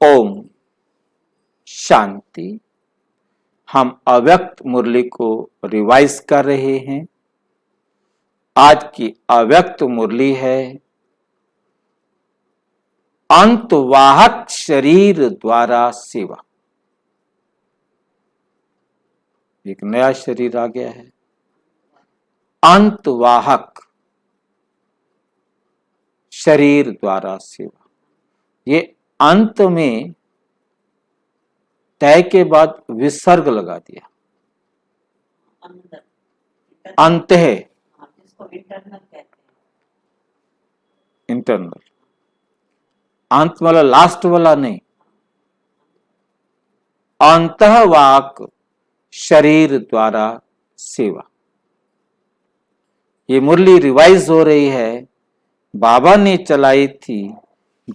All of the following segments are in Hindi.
ओम शांति। हम अव्यक्त मुरली को रिवाइज कर रहे हैं। आज की अव्यक्त मुरली है अंतवाहक शरीर द्वारा सेवा। एक नया शरीर आ गया है, अंतवाहक शरीर द्वारा सेवा। ये अंत में तय के बाद विसर्ग लगा दिया, अंत है, इंटरनल। अंत वाला लास्ट वाला नहीं, अंतवाहक शरीर द्वारा सेवा। ये मुरली रिवाइज हो रही है, बाबा ने चलाई थी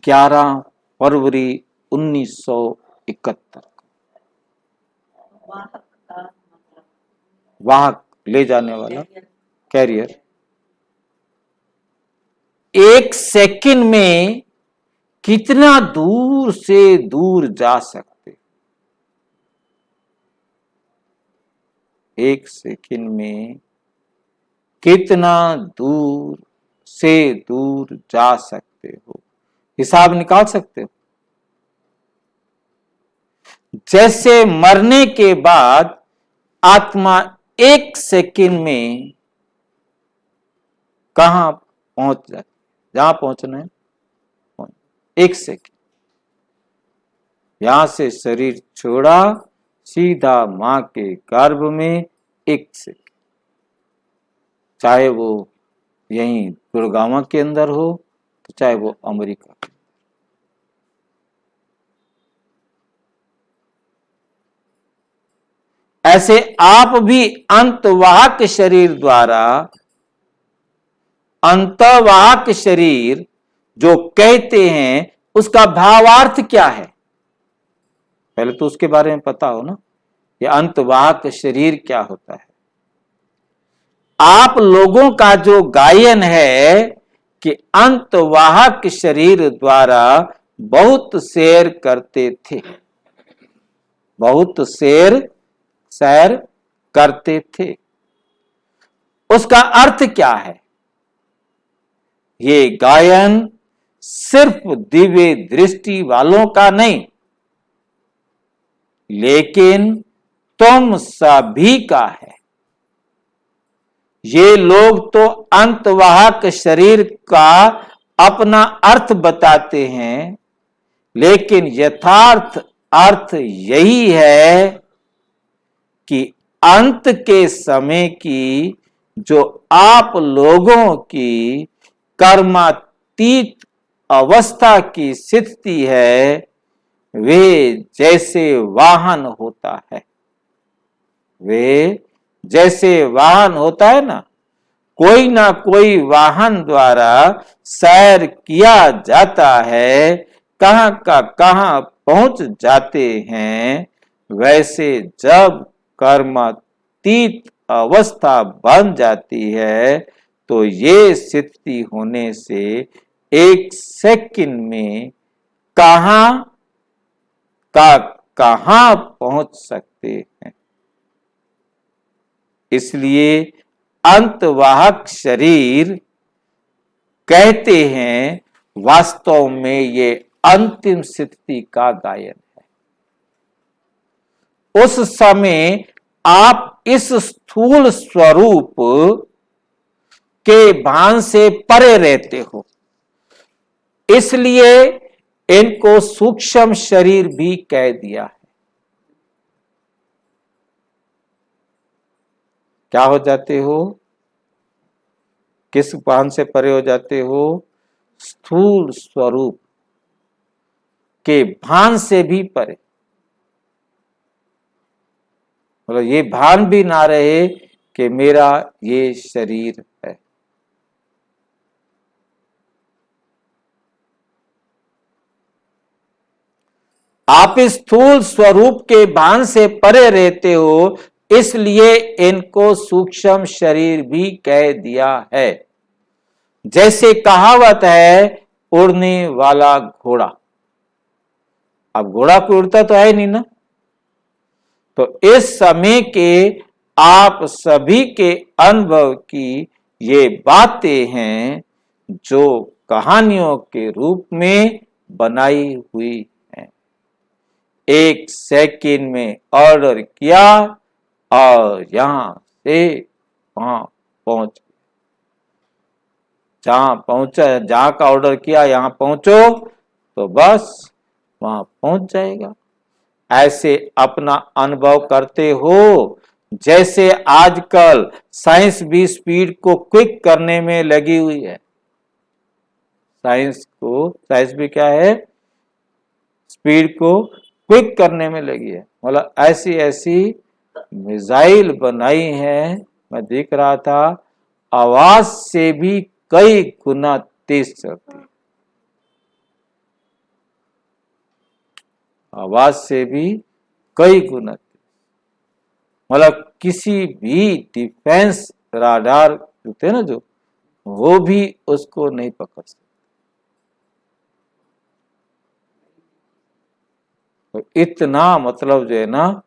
11 फरवरी 1971। वाहक ले जाने वाला, कैरियर। एक सेकंड में कितना दूर से दूर जा सकते, एक सेकंड में कितना दूर से दूर जा सकते हो, हिसाब निकाल सकते हो। जैसे मरने के बाद आत्मा एक सेकंड में कहां पहुंच जाए, जहां पहुंचना है, एक सेकंड। यहां से शरीर छोड़ा, सीधा मां के गर्भ में, एक सेकंड। चाहे वो यहीं गुड़गांव के अंदर हो, तो चाहे वो अमेरिका। ऐसे आप भी अंतवाहक शरीर द्वारा, अंतवाहक शरीर जो कहते हैं उसका भावार्थ क्या है, पहले तो उसके बारे में पता हो ना। ये अंतवाहक शरीर क्या होता है। आप लोगों का जो गायन है कि अंतवाहक शरीर द्वारा बहुत सैर करते थे, बहुत सैर करते थे, उसका अर्थ क्या है। ये गायन सिर्फ दिव्य दृष्टि वालों का नहीं, लेकिन तुम सभी का है। ये लोग तो अंतवाहक शरीर का अपना अर्थ बताते हैं, लेकिन यथार्थ अर्थ यही है कि अंत के समय की जो आप लोगों की कर्मातीत अवस्था की स्थिति है, वे जैसे वाहन होता है, वे जैसे वाहन होता है ना, कोई ना कोई वाहन द्वारा सैर किया जाता है, कहां का कहां पहुंच जाते हैं। वैसे जब कर्मातीत अवस्था बन जाती है, तो ये स्थिति होने से एक सेकंड में कहां का कहां पहुंच सकते हैं। इसलिए अंतवाहक शरीर कहते हैं, वास्तव में ये अंतिम स्थिति का गायन है। उस समय आप इस स्थूल स्वरूप के भान से परे रहते हो, इसलिए इनको सूक्ष्म शरीर भी कह दिया है। क्या हो जाते हो, किस भान से परे हो जाते हो, स्थूल स्वरूप के भान से भी परे। मतलब ये भान भी ना रहे कि मेरा ये शरीर है। आप इस स्थूल स्वरूप के भान से परे रहते हो, इसलिए इनको सूक्ष्म शरीर भी कह दिया है। जैसे कहावत है, उड़ने वाला घोड़ा। अब घोड़ा कोई उड़ता तो है नहीं ना। तो इस समय के आप सभी के अनुभव की ये बातें हैं जो कहानियों के रूप में बनाई हुई हैं। 1 सेकंड में ऑर्डर किया और यहां से वहां पहुंच, जहां पहुंचा, जहां का ऑर्डर किया यहां पहुंचो तो बस वहां पहुंच जाएगा। ऐसे अपना अनुभव करते हो। जैसे आजकल साइंस भी स्पीड को क्विक करने में लगी हुई है। साइंस भी क्या है, स्पीड को क्विक करने में लगी है। मतलब ऐसी ऐसी मिसाइल बनाई है, मैं देख रहा था, आवाज से भी कई गुना तेज चलती है, आवाज से भी कई गुना तेज। मतलब किसी भी डिफेंस राडार होते हैं ना जो, वो भी उसको नहीं पकड़ सकते। तो इतना मतलब जो है ना,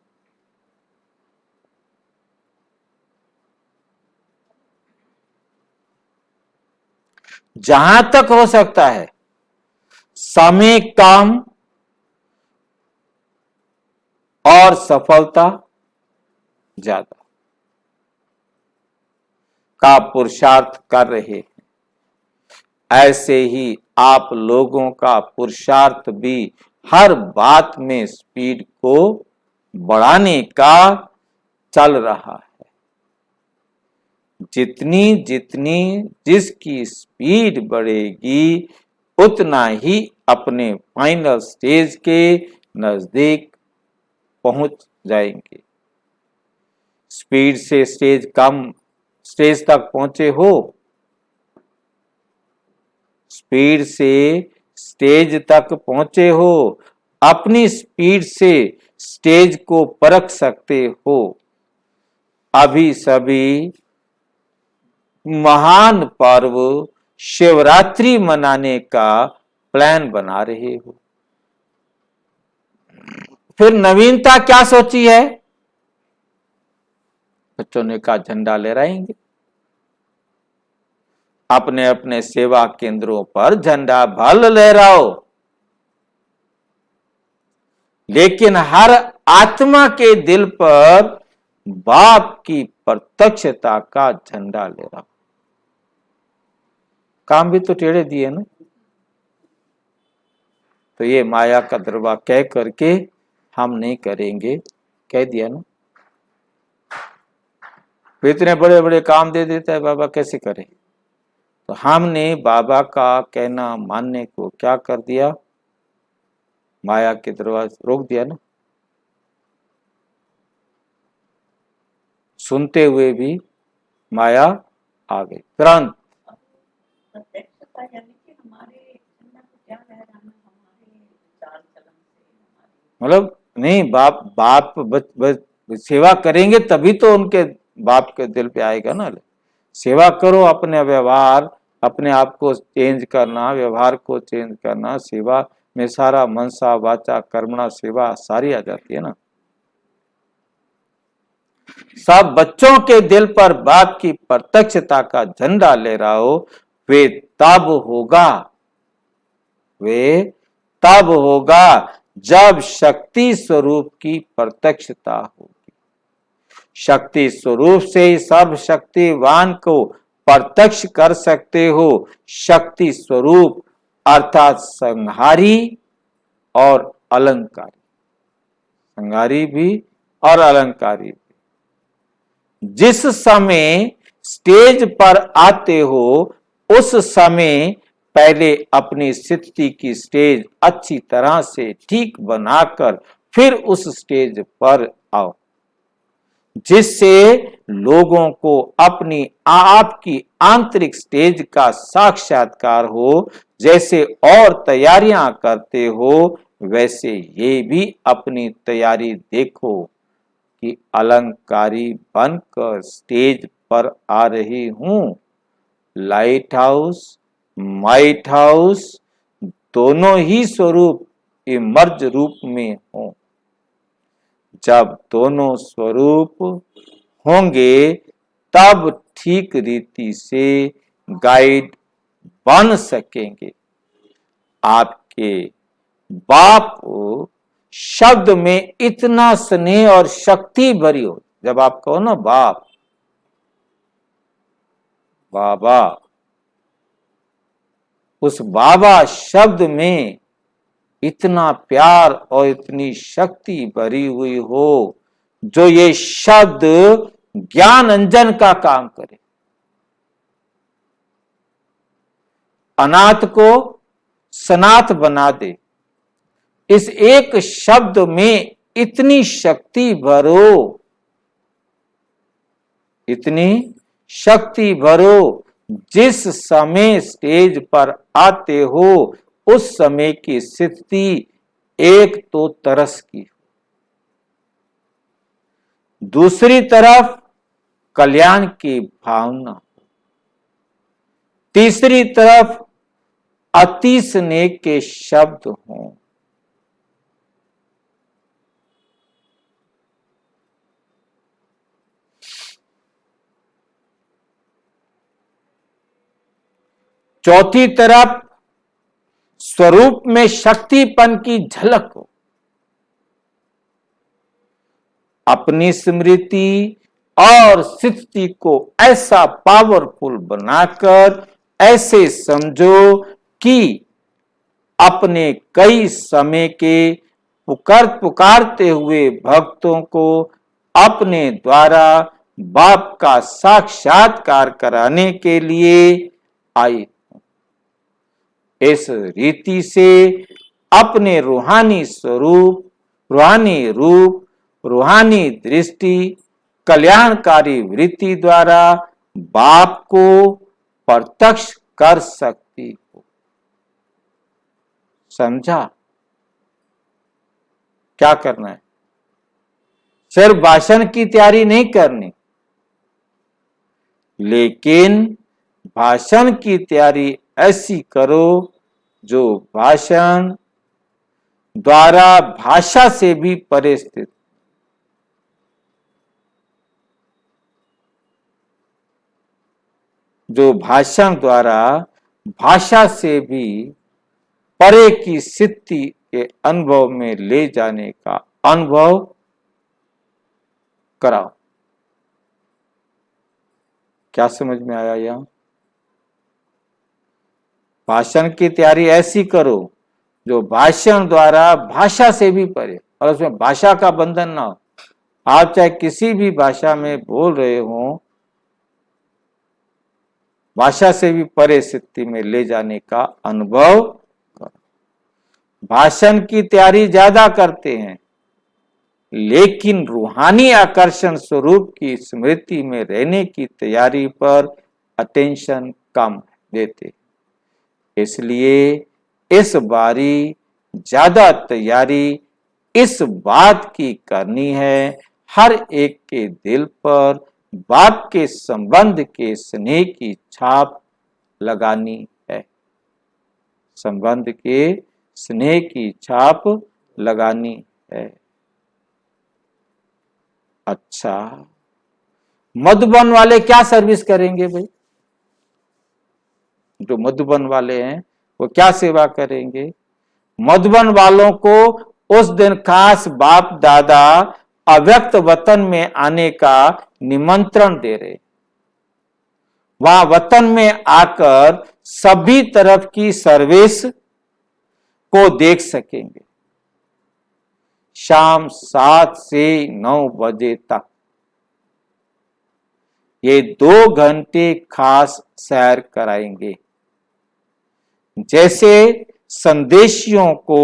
जहां तक हो सकता है समय काम और सफलता ज्यादा का पुरुषार्थ कर रहे हैं। ऐसे ही आप लोगों का पुरुषार्थ भी हर बात में स्पीड को बढ़ाने का चल रहा है। जितनी जितनी जिसकी स्पीड बढ़ेगी उतना ही अपने फाइनल स्टेज के नजदीक पहुंच जाएंगे। स्पीड से स्टेज तक पहुंचे हो, स्पीड से स्टेज तक पहुंचे हो, अपनी स्पीड से स्टेज को परख सकते हो। अभी सभी महान पर्व शिवरात्रि मनाने का प्लान बना रहे हो। फिर नवीनता क्या सोची है? बच्चों ने कहा झंडा लहराएंगे। अपने अपने सेवा केंद्रों पर झंडा भले लहराओ, लेकिन हर आत्मा के दिल पर बाप की प्रत्यक्षता का झंडा लहराओ। काम भी तो टेढ़े दिए ना। तो ये माया का दरबार कह करके हम नहीं करेंगे, कह दिया ना। इतने बड़े बड़े काम दे देता है बाबा, कैसे करें? तो हमने बाबा का कहना मानने को क्या कर दिया, माया के दरवाजे रोक दिया ना। सुनते हुए भी माया आ गई तुरंत। मतलब नहीं, बाप सेवा करेंगे तभी तो उनके बाप के दिल पे आएगा ना। सेवा करो, अपने व्यवहार, अपने आप को चेंज करना, व्यवहार को चेंज करना, सेवा में सारा मनसा वाचा कर्मणा सेवा सारी आ जाती है ना। सब बच्चों के दिल पर बाप की प्रत्यक्षता का झंडा ले रहा हो, वे तब होगा जब शक्ति स्वरूप की प्रत्यक्षता होगी। शक्ति स्वरूप से ही सर्वशक्तिवान को प्रत्यक्ष कर सकते हो। शक्ति स्वरूप अर्थात संहारी और अलंकारी, संहारी भी और अलंकारी भी। जिस समय स्टेज पर आते हो उस समय पहले अपनी स्थिति की स्टेज अच्छी तरह से ठीक बनाकर फिर उस स्टेज पर आओ, जिससे लोगों को अपनी आपकी आंतरिक स्टेज का साक्षात्कार हो। जैसे और तैयारियां करते हो वैसे ये भी अपनी तैयारी देखो कि अलंकारी बनकर स्टेज पर आ रही हूं। लाइट हाउस, माइट हाउस दोनों ही स्वरूप इमर्ज रूप में हो। जब दोनों स्वरूप होंगे तब ठीक रीति से गाइड बन सकेंगे। आपके बाप शब्द में इतना स्नेह और शक्ति भरी हो। जब आप कहो ना बाप, बाबा, उस बाबा शब्द में इतना प्यार और इतनी शक्ति भरी हुई हो जो ये शब्द ज्ञान अंजन का काम करे, अनाथ को सनाथ बना दे। इस एक शब्द में इतनी शक्ति भरो, इतनी शक्ति भरो, जिस समय स्टेज पर आते हो उस समय की स्थिति एक तो तरस की, दूसरी तरफ कल्याण की भावना, तीसरी तरफ अति स्नेह के शब्द हों। चौथी तरफ स्वरूप में शक्तिपन की झलक हो। अपनी स्मृति और स्थिति को ऐसा पावरफुल बनाकर ऐसे समझो कि अपने कई समय के पुकारते हुए भक्तों को अपने द्वारा बाप का साक्षात्कार कराने के लिए आए। इस रीति से अपने रूहानी स्वरूप, रूहानी रूप, रूहानी दृष्टि, कल्याणकारी वृत्ति द्वारा बाप को प्रत्यक्ष कर सकती हो। समझा? क्या करना है? सिर्फ भाषण की तैयारी नहीं करनी, लेकिन भाषण की तैयारी ऐसी करो जो भाषण द्वारा भाषा से भी परे स्थित, जो भाषण द्वारा भाषा से भी परे की स्थिति के अनुभव में ले जाने का अनुभव कराओ। क्या समझ में आया? यहां भाषण की तैयारी ऐसी करो जो भाषण द्वारा भाषा से भी परे, और उसमें भाषा का बंधन ना हो। आप चाहे किसी भी भाषा में बोल रहे हो, भाषा से भी परे स्थिति में ले जाने का अनुभव करो। भाषण की तैयारी ज्यादा करते हैं, लेकिन रूहानी आकर्षण स्वरूप की स्मृति में रहने की तैयारी पर अटेंशन कम देते। इसलिए इस बारी ज्यादा तैयारी इस बात की करनी है, हर एक के दिल पर बाप के संबंध के स्नेह की छाप लगानी है। संबंध के स्नेह की छाप लगानी है। अच्छा, मधुबन वाले क्या सर्विस करेंगे भाई? जो मधुबन वाले हैं वो क्या सेवा करेंगे? मधुबन वालों को उस दिन खास बाप दादा अव्यक्त वतन में आने का निमंत्रण दे रहे। वहां वतन में आकर सभी तरफ की सर्विस को देख सकेंगे। शाम 7 से 9 बजे तक ये 2 घंटे खास सैर कराएंगे। जैसे संदेशियों को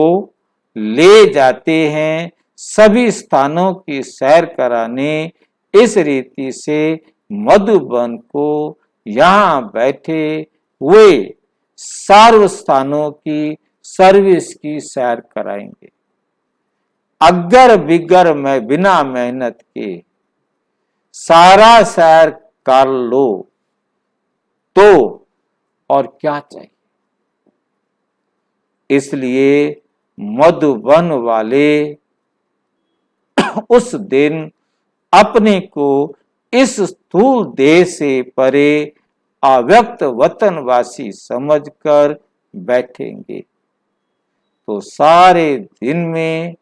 ले जाते हैं सभी स्थानों की सैर कराने, इस रीति से मधुबन को यहां बैठे हुए सर्व स्थानों की सर्विस की सैर कराएंगे। अगर बिगर में बिना मेहनत के सारा सैर कर लो तो और क्या चाहिए? इसलिए मधुबन वाले उस दिन अपने को इस स्थूल देह से परे अव्यक्त वतनवासी समझकर बैठेंगे तो सारे दिन में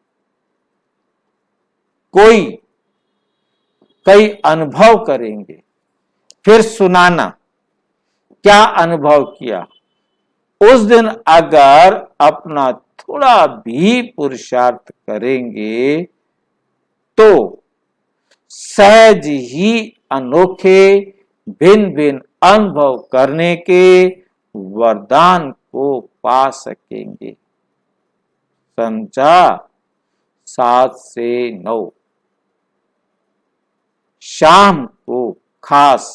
कई अनुभव करेंगे। फिर सुनाना क्या अनुभव किया। उस दिन अगर अपना थोड़ा भी पुरुषार्थ करेंगे तो सहज ही अनोखे भिन्न भिन्न अनुभव करने के वरदान को पा सकेंगे। समझा। 7 से 9 शाम को खास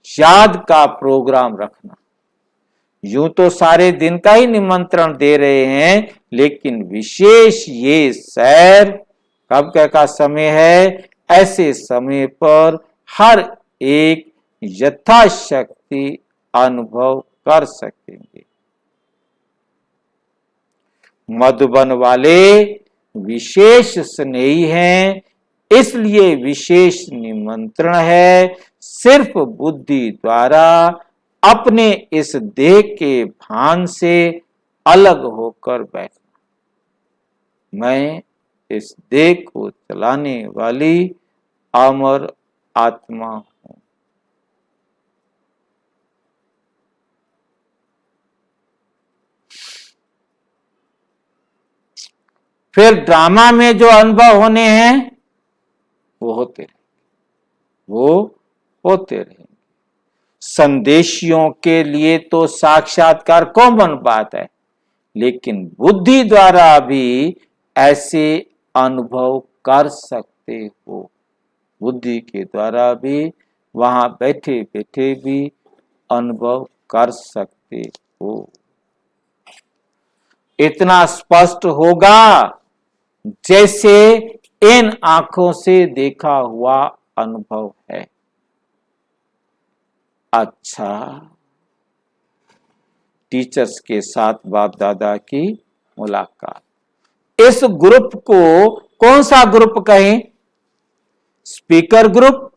याद का प्रोग्राम रखना। यूं तो सारे दिन का ही निमंत्रण दे रहे हैं, लेकिन विशेष ये सैर कब का समय है, ऐसे समय पर हर एक यथाशक्ति अनुभव कर सकेंगे। मधुबन वाले विशेष स्नेही हैं, इसलिए विशेष निमंत्रण है। सिर्फ बुद्धि द्वारा अपने इस देह के भान से अलग होकर बैठना। मैं इस देह को चलाने वाली अमर आत्मा हूं। फिर ड्रामा में जो अनुभव होने हैं वो होते रहेंगे। संदेशियों के लिए तो साक्षात्कार कॉमन बात है, लेकिन बुद्धि द्वारा भी ऐसे अनुभव कर सकते हो। बुद्धि के द्वारा भी वहां बैठे बैठे भी अनुभव कर सकते हो। इतना स्पष्ट होगा जैसे इन आंखों से देखा हुआ अनुभव है। अच्छा, टीचर्स के साथ बाप दादा की मुलाकात। इस ग्रुप को कौन सा ग्रुप कहें? स्पीकर ग्रुप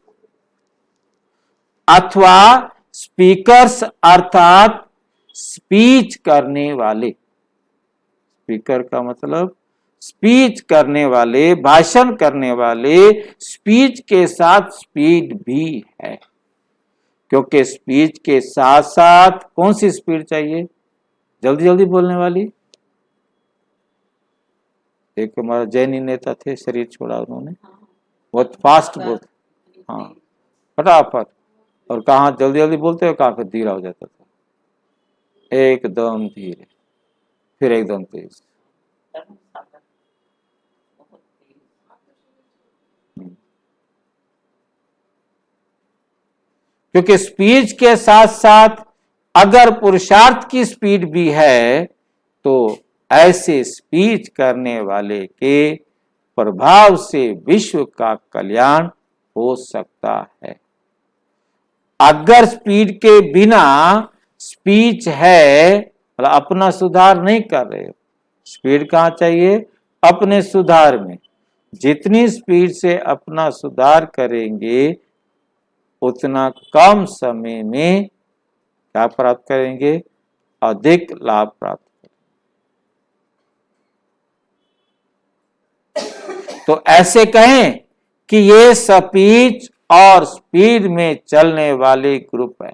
अथवा स्पीकर्स अर्थात स्पीच करने वाले। स्पीकर का मतलब स्पीच करने वाले, भाषण करने वाले। स्पीच के साथ स्पीड भी है, क्योंकि स्पीच के साथ साथ कौन सी स्पीड चाहिए? जल्दी जल्दी बोलने वाली। एक हमारा जैनी नेता थे, शरीर छोड़ा उन्होंने, बहुत फास्ट बोलते, हाँ फटाफट, और कहाँ जल्दी जल्दी बोलते हो, कहाँ फिर धीरा हो जाता था। एकदम धीरे, फिर एकदम तेज। क्योंकि स्पीच के साथ साथ अगर पुरुषार्थ की स्पीड भी है तो ऐसे स्पीच करने वाले के प्रभाव से विश्व का कल्याण हो सकता है। अगर स्पीड के बिना स्पीच है, मतलब अपना सुधार नहीं कर रहे हो, स्पीड कहाँ चाहिए? अपने सुधार में। जितनी स्पीड से अपना सुधार करेंगे उतना कम समय में क्या प्राप्त करेंगे? अधिक लाभ प्राप्त करेंगे। तो ऐसे कहें कि ये स्पीच और स्पीड में चलने वाले ग्रुप है,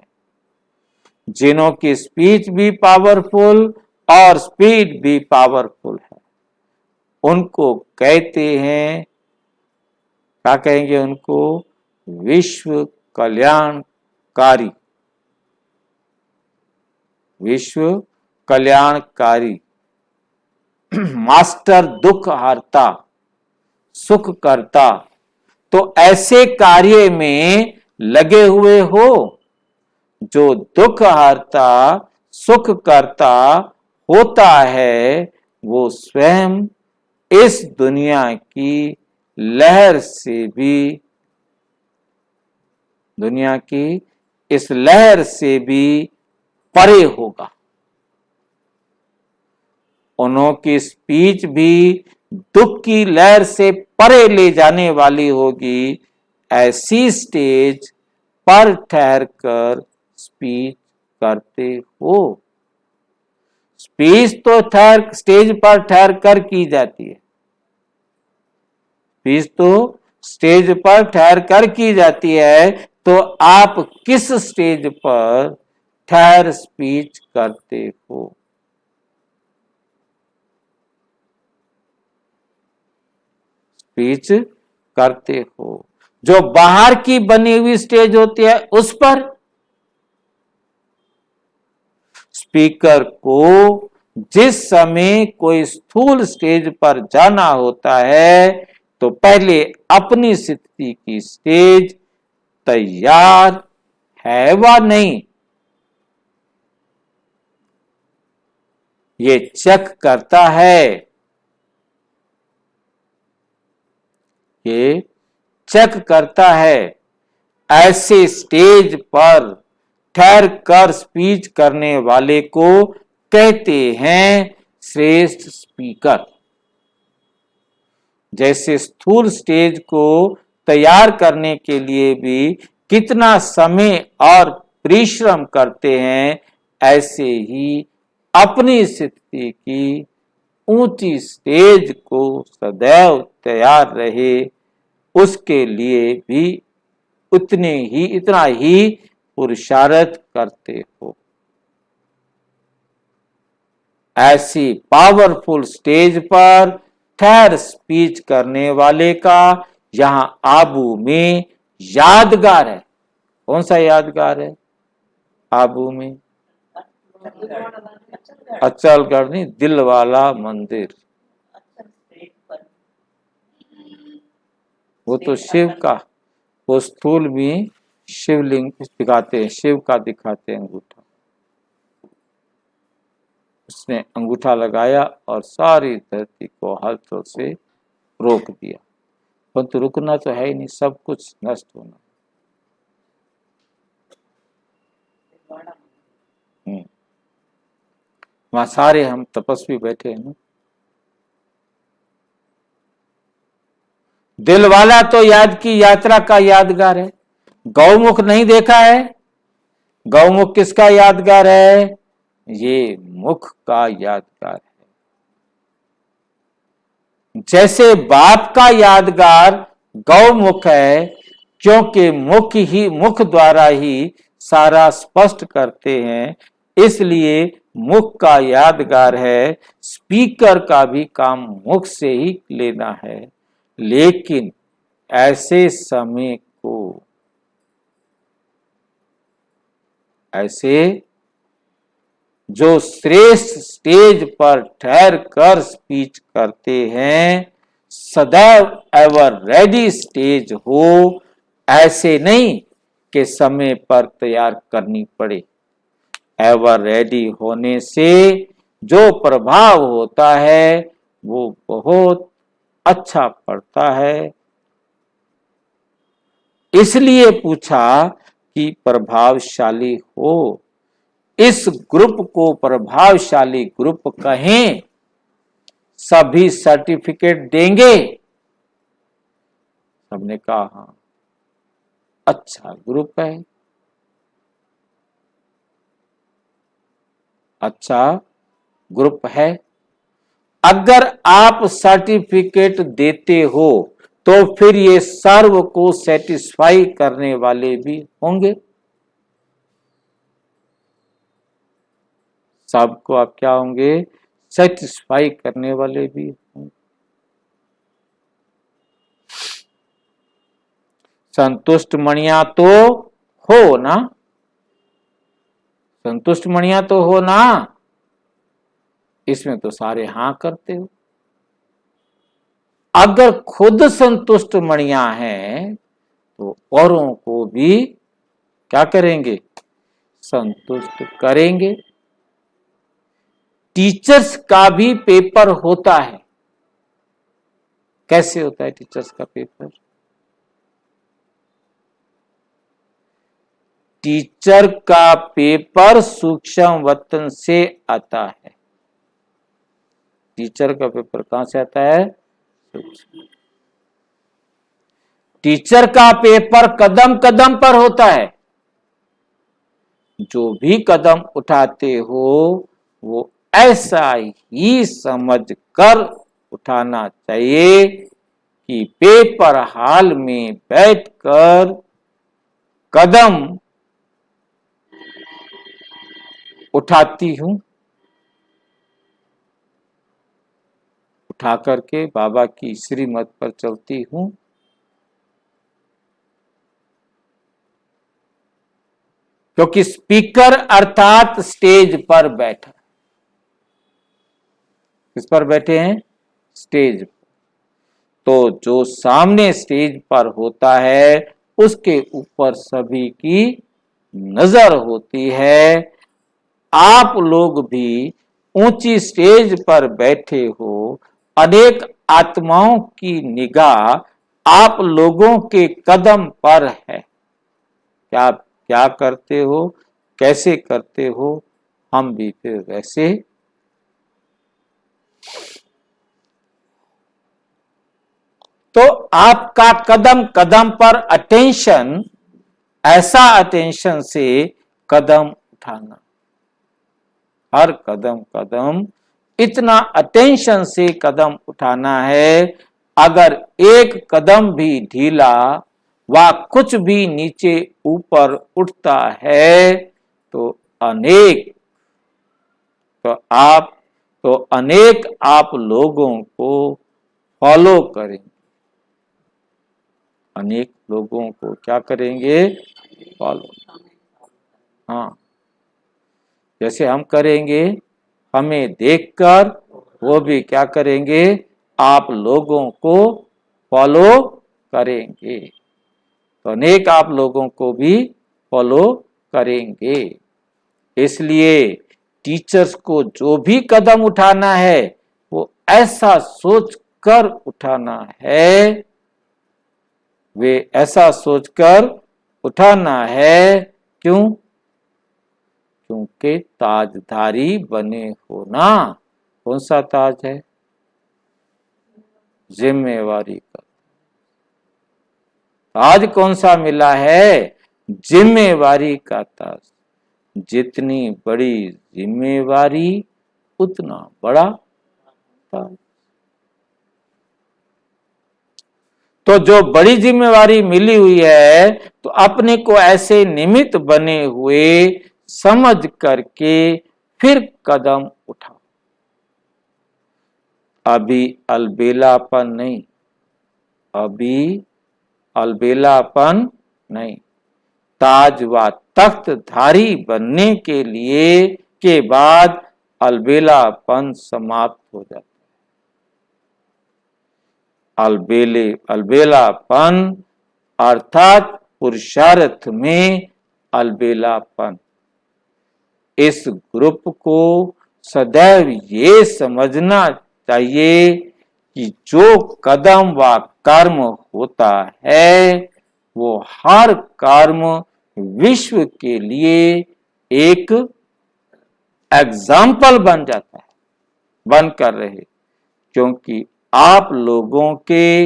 जिन्हों की स्पीच भी पावरफुल और स्पीड भी पावरफुल है। उनको कहते हैं, क्या कहेंगे उनको? विश्व कल्याणकारी। विश्व कल्याणकारी, मास्टर दुख हरता, सुख करता। तो ऐसे कार्य में लगे हुए हो। जो दुख हरता सुख करता होता है, वो स्वयं इस दुनिया की लहर से भी, दुनिया की इस लहर से भी परे होगा। उन्हों की स्पीच भी दुख की लहर से परे ले जाने वाली होगी। ऐसी स्टेज पर ठहर कर स्पीच करते हो। स्पीच तो स्टेज पर ठहर कर की जाती है। स्पीच तो स्टेज पर ठहर कर की जाती है, तो आप किस स्टेज पर ठहर स्पीच करते हो? स्पीच करते हो जो बाहर की बनी हुई स्टेज होती है उस पर। स्पीकर को जिस समय कोई स्थूल स्टेज पर जाना होता है तो पहले अपनी स्थिति की स्टेज तैयार है व नहीं, ये चेक करता है। ये चेक करता है। ऐसे स्टेज पर ठहर कर स्पीच करने वाले को कहते हैं श्रेष्ठ स्पीकर। जैसे स्थूल स्टेज को तैयार करने के लिए भी कितना समय और परिश्रम करते हैं, ऐसे ही अपनी स्थिति की ऊंची स्टेज को सदैव तैयार रहे, उसके लिए भी इतना ही पुरुषार्थ करते हो। ऐसी पावरफुल स्टेज पर ठहर स्पीच करने वाले का यहां आबू में यादगार है। कौन सा यादगार है आबू में? अचलगढ़ नहीं, दिल वाला मंदिर। वो तो शिव का, वो स्थूल में शिवलिंग दिखाते हैं, शिव का दिखाते हैं अंगूठा। उसने अंगूठा लगाया और सारी धरती को हलचल से रोक दिया, परंतु रुकना तो है ही नहीं, सब कुछ नष्ट होना। वहां सारे हम तपस्वी बैठे हैं ना। दिल वाला तो याद की यात्रा का यादगार है। गौमुख नहीं देखा है? गौमुख किसका यादगार है? ये मुख का यादगार है। जैसे बाप का यादगार गौमुख है, क्योंकि मुख द्वारा ही सारा स्पष्ट करते हैं, इसलिए मुख का यादगार है। स्पीकर का भी काम मुख से ही लेना है, लेकिन ऐसे समय को, ऐसे जो श्रेष्ठ स्टेज पर ठहर कर स्पीच करते हैं, सदैव एवर रेडी स्टेज हो। ऐसे नहीं कि समय पर तैयार करनी पड़े। एवर रेडी होने से जो प्रभाव होता है वो बहुत अच्छा पड़ता है। इसलिए पूछा कि प्रभावशाली हो। इस ग्रुप को प्रभावशाली ग्रुप कहें, सभी सर्टिफिकेट देंगे। सबने कहा हाँ, अच्छा ग्रुप है, अच्छा ग्रुप है। अगर आप सर्टिफिकेट देते हो तो फिर ये सर्व को सेटिस्फाई करने वाले भी होंगे। सबको आप क्या होंगे? सेटिस्फाई करने वाले भी होंगे। संतुष्ट मणिया तो हो ना? संतुष्ट मणिया तो हो ना? इसमें तो सारे हां करते हो। अगर खुद संतुष्ट मणिया हैं तो औरों को भी क्या करेंगे? संतुष्ट करेंगे। टीचर्स का भी पेपर होता है। कैसे होता है टीचर्स का पेपर? टीचर का पेपर सूक्ष्म वतन से आता है। टीचर का पेपर कहां से आता है? टीचर का पेपर कदम कदम पर होता है। जो भी कदम उठाते हो वो ऐसा ही समझ कर उठाना चाहिए कि पेपर हॉल में बैठकर कदम उठाती हूं, उठा करके बाबा की श्रीमत पर चलती हूं। क्योंकि स्पीकर अर्थात स्टेज पर बैठा, किस पर बैठे हैं? स्टेज पर। तो जो सामने स्टेज पर होता है उसके ऊपर सभी की नजर होती है। आप लोग भी ऊंची स्टेज पर बैठे हो, अनेक आत्माओं की निगाह आप लोगों के कदम पर है। क्या क्या करते हो, कैसे करते हो, हम भी फिर वैसे। तो आपका कदम कदम पर अटेंशन, ऐसा अटेंशन से कदम उठाना, हर कदम कदम इतना अटेंशन से कदम उठाना है। अगर एक कदम भी ढीला व कुछ भी नीचे ऊपर उठता है तो अनेक आप लोगों को फॉलो करेंगे, अनेक लोगों को क्या करेंगे? फॉलो। हाँ, जैसे हम करेंगे, हमें देखकर वो भी क्या करेंगे? आप लोगों को फॉलो करेंगे। तो अनेक आप लोगों को भी फॉलो करेंगे। इसलिए टीचर्स को जो भी कदम उठाना है वो ऐसा सोचकर उठाना है, वे ऐसा सोचकर उठाना है। क्यों? क्योंकि ताजधारी बने हो ना। कौन सा ताज है? जिम्मेवारी का ताज। कौन सा मिला है? जिम्मेवारी का ताज। जितनी बड़ी जिम्मेवारी उतना बड़ा ताज। तो जो बड़ी जिम्मेवारी मिली हुई है तो अपने को ऐसे निमित्त बने हुए समझ करके फिर कदम उठाओ। अभी अलबेलापन नहीं, अभी अलबेलापन नहीं। ताज व तख्तधारी बनने के लिए के बाद अलबेलापन समाप्त हो जाता है। अलबेलापन अर्थात पुरुषार्थ में अलबेलापन। इस ग्रुप को सदैव ये समझना चाहिए कि जो कदम व कर्म होता है वो हर कर्म विश्व के लिए एक एग्जाम्पल बन जाता है, बनकर रहे। क्योंकि आप लोगों के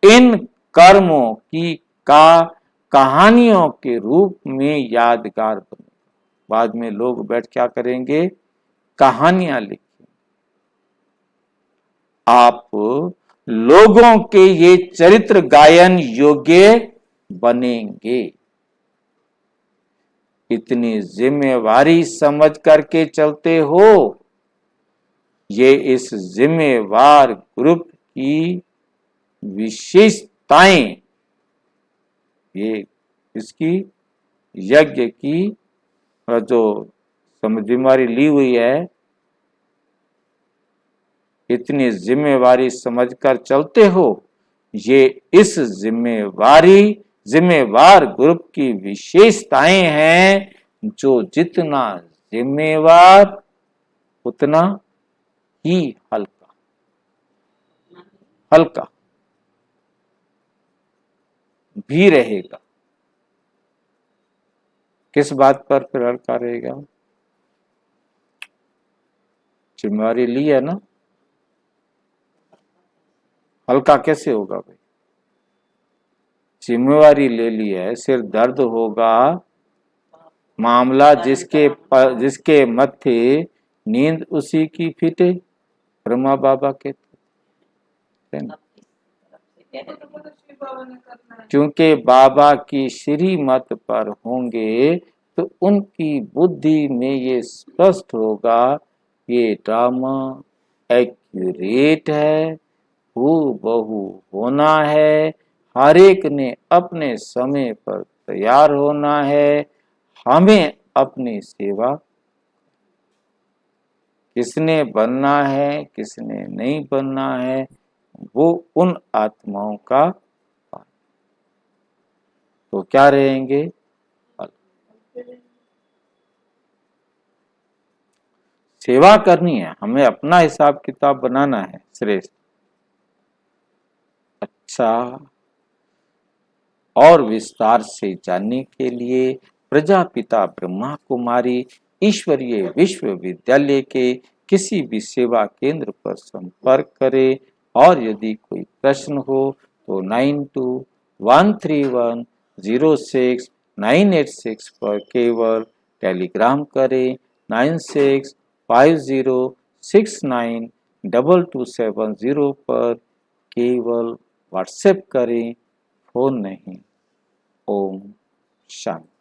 इन कर्मों की कहानियों के रूप में यादगार बने। बाद में लोग बैठ क्या करेंगे? कहानियां लिखेंगे। आप लोगों के ये चरित्र गायन योग्य बनेंगे। इतनी जिम्मेवारी समझ करके चलते हो। ये इस जिम्मेवार ग्रुप की विशेषताएं, ये इसकी यज्ञ की जो जिम्मेवारी ली हुई है, इतनी जिम्मेवारी समझकर चलते हो। ये इस जिम्मेवार ग्रुप की विशेषताएं हैं। जो जितना जिम्मेवार उतना ही हल्का, हल्का भी रहेगा। किस बात पर फिर हल्का रहेगा? जिम्मेवारी ली है ना, हल्का कैसे होगा भाई? जिम्मेवारी ले ली है, सिर दर्द होगा, मामला जिसके मत्थे नींद उसी की फिटे, ब्रह्मा बाबा कहते हैं। क्योंकि बाबा की श्री मत पर होंगे तो उनकी बुद्धि में ये स्पष्ट होगा, ये ड्रामा एक्यूरेट है, हूबहू होना है, हर एक ने अपने समय पर तैयार होना है, हमें अपनी सेवा किसने बनना है किसने नहीं बनना है वो उन आत्माओं का तो क्या रहेंगे। सेवा करनी है, हमें अपना हिसाब किताब बनाना है श्रेष्ठ। अच्छा, और विस्तार से जानने के लिए प्रजापिता ब्रह्मा कुमारी ईश्वरीय विश्वविद्यालय के किसी भी सेवा केंद्र पर संपर्क करें, और यदि कोई प्रश्न हो तो 9213106986 पर केवल टेलीग्राम करें, 9650692270 पर केवल व्हाट्सएप करें, फोन नहीं। ओम शांति।